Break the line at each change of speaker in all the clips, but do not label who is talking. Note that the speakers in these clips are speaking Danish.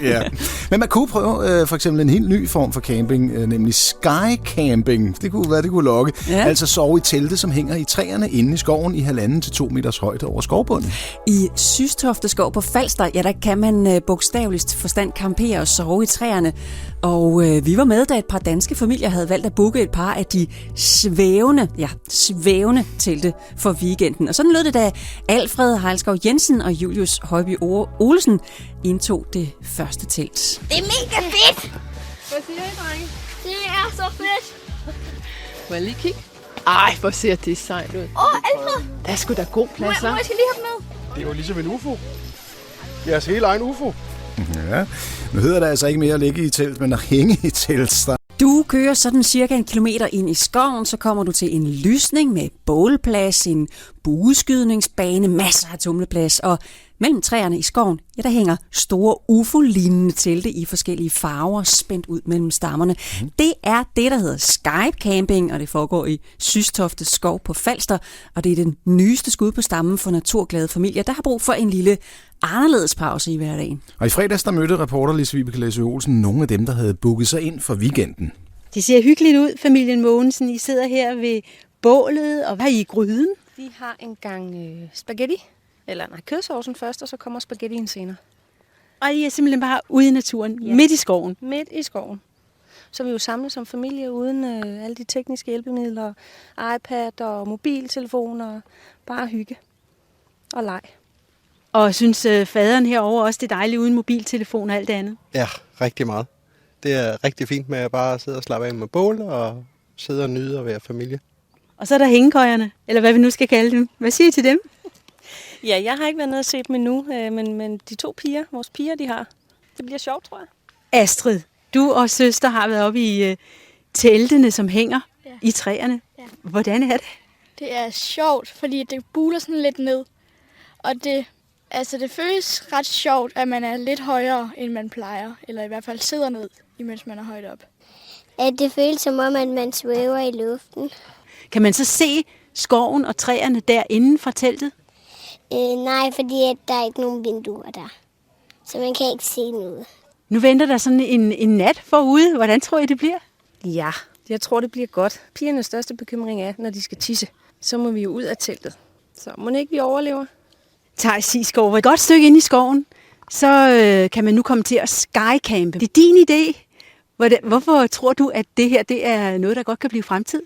Ja. Men man kunne prøve for eksempel en helt ny form for camping, nemlig skycamping. Det kunne være, det kunne lokke. Ja. Altså sove i telte, som hænger i træerne inde i skoven i 1,5 til 2 meters højde over skovbunden.
I Systofte Skov på Falster, ja, der kan man bogstaveligst forstand campere og sove i træerne. Og vi var med, da et par danske familier havde valgt at booke et par af de svævende telte for weekenden. Og sådan lød det, da Alfred Heilskov Jensen og Julius Højby Olesen indtog det første telt.
Det er mega fedt! Hvad siger I, drenge? Det er så fedt!
Må jeg lige kigge? Ej, hvor ser det sejt ud.
Alfred!
Der er sgu da god plads,
Må jeg lige have dem med?
Det er jo ligesom en UFO. Jeres helt egen UFO.
Ja, nu hedder det altså ikke mere at ligge i telt, men at hænge i telt.
Du kører sådan cirka 1 kilometer ind i skoven, så kommer du til en lysning med bålplads, en bueskydningsbane, masser af tumleplads, og mellem træerne i skoven, ja, der hænger store UFO-lignende telte i forskellige farver spændt ud mellem stammerne. Det er det, der hedder skycamping, og det foregår i Systofte Skov på Falster, og det er den nyeste skud på stammen for naturglade familier, der har brug for en lille anderledes pause i hverdagen.
Og i fredags, der mødte reporter Lise Vibeke Læsø Olsen nogle af dem, der havde booket sig ind for weekenden.
Det ser hyggeligt ud, familien Mogensen. I sidder her ved bålet, og hvad er I i gryden?
Vi har en gang spaghetti, eller kødsovsen først, og så kommer spaghettien senere.
Og I er simpelthen bare ude i naturen, midt i skoven?
Midt i skoven. Så er vi jo samlet som familie uden alle de tekniske hjælpemidler, iPad og mobiltelefoner, bare hygge og leg.
Og synes faderen herover også, det er dejligt uden mobiltelefon og alt det andet?
Ja, rigtig meget. Det er rigtig fint med at bare sidde og slappe af med bål og sidde og nyde at være familie.
Og så er der hængekøjerne, eller hvad vi nu skal kalde dem. Hvad siger I til dem?
Ja, jeg har ikke været nede og set dem endnu, men de 2 piger, vores piger, de har. Det bliver sjovt, tror jeg.
Astrid, du og søster har været oppe i teltene, som hænger i træerne. Ja. Hvordan er det?
Det er sjovt, fordi det buler sådan lidt ned. Og det føles ret sjovt, at man er lidt højere, end man plejer. Eller i hvert fald sidder ned, imens man er højt op.
At det føles som om, at man svæver i luften.
Kan man så se skoven og træerne derinde fra teltet?
Nej, fordi der er ikke nogen vinduer der. Så man kan ikke se noget.
Nu venter der sådan en nat forude. Hvordan tror I, det bliver?
Ja, jeg tror, det bliver godt. Pigernes største bekymring er, når de skal tisse. Så må vi jo ud af teltet. Så må ikke vi overlever.
Thijs Isgaard, et godt stykke ind i skoven, så kan man nu komme til at skycampe. Det er din idé. Hvorfor tror du, at det her det er noget, der godt kan blive fremtid?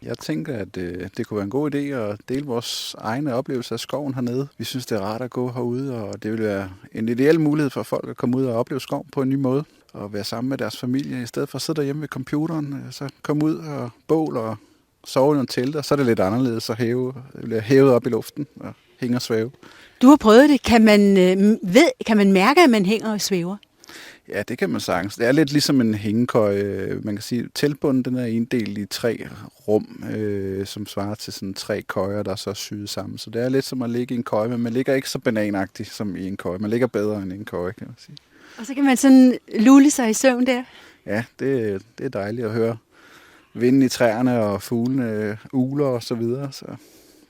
Jeg tænker, at det kunne være en god idé at dele vores egne oplevelser af skoven hernede. Vi synes, det er rart at gå herude, og det vil være en ideel mulighed for folk at komme ud og opleve skov på en ny måde. Og være sammen med deres familie, i stedet for at sidde derhjemme ved computeren. Så komme ud og bål og sove i nogle telter. Så er det lidt anderledes at blive hævet op i luften og hænge og svæve.
Du har prøvet det. Kan man mærke, at man hænger og svæver?
Ja, det kan man sagtens. Det er lidt ligesom en hængekøje. Man kan sige, at teltbunden den er inddelt i 3 rum, som svarer til sådan 3 køjer, der er så syet sammen. Så det er lidt som at ligge i en køje, men man ligger ikke så bananagtigt som i en køje. Man ligger bedre end en køje, kan man sige.
Og så kan man sådan lulle sig i søvn der?
Ja, det er dejligt at høre vinden i træerne og fuglene uler og så videre. Så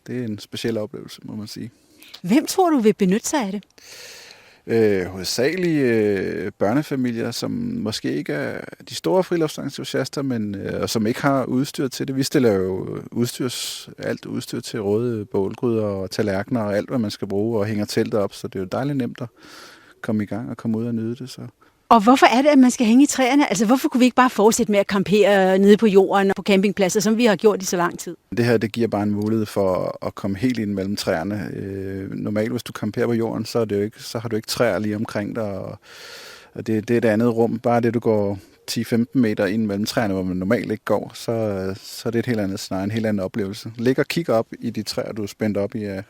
det er en speciel oplevelse, må man sige.
Hvem tror du vil benytte sig af det?
Hovedsageligt børnefamilier, som måske ikke er de store friluftsentusiaster, men som ikke har udstyr til det. Vi stiller jo alt udstyr til råde, bålgryder og tallerkener og alt, hvad man skal bruge, og hænger teltet op, så det er jo dejligt nemt at komme i gang og komme ud og nyde det. Så.
Og hvorfor er det, at man skal hænge i træerne? Altså, hvorfor kunne vi ikke bare fortsætte med at campere nede på jorden og på campingpladser, som vi har gjort i så lang tid?
Det her, det giver bare en mulighed for at komme helt ind mellem træerne. Normalt, hvis du camperer på jorden, så har du ikke træer lige omkring dig, og det er et andet rum. Bare det, du går 10-15 meter ind mellem træerne, hvor man normalt ikke går, så er det et helt andet scenarie, en helt anden oplevelse. Læg og kig op i de træer, du er spændt op i, er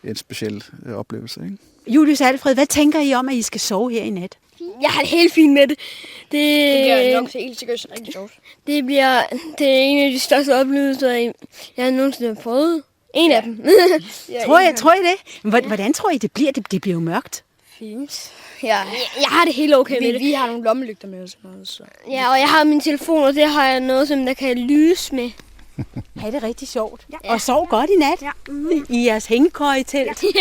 en speciel oplevelse, ikke?
Julius Alfred, hvad tænker I om, at I skal sove her i nat?
Jeg har det helt fint med det. Det
bliver nok helt sikkert rigtig sjovt.
Det er en af de største oplevelser, jeg nogensinde har prøvet. En af dem.
Tror I det? Hvordan tror I, det bliver? Det bliver jo mørkt.
Fint. Ja, jeg har det helt okay med det.
Vi har nogle lommelygter med os. Så.
Ja, og jeg har min telefon, og det har jeg noget, som der kan lyse med.
Ja, det er rigtig sjovt. Ja. Og sov godt i nat. Ja. I jeres hængekøje-telt. Ja.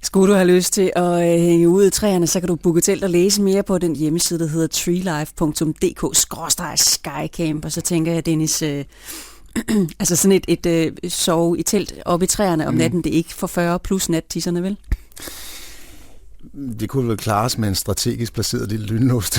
Skulle du have lyst til at hænge ud i træerne, så kan du booke telt og læse mere på den hjemmeside, der hedder treelife.dk/skycamp. Og så tænker jeg, Dennis, altså sådan et sove i telt oppe i træerne om natten, det er ikke for 40 plus nattisserne, vel?
Det kunne vel klares med en strategisk placeret lille lynlås.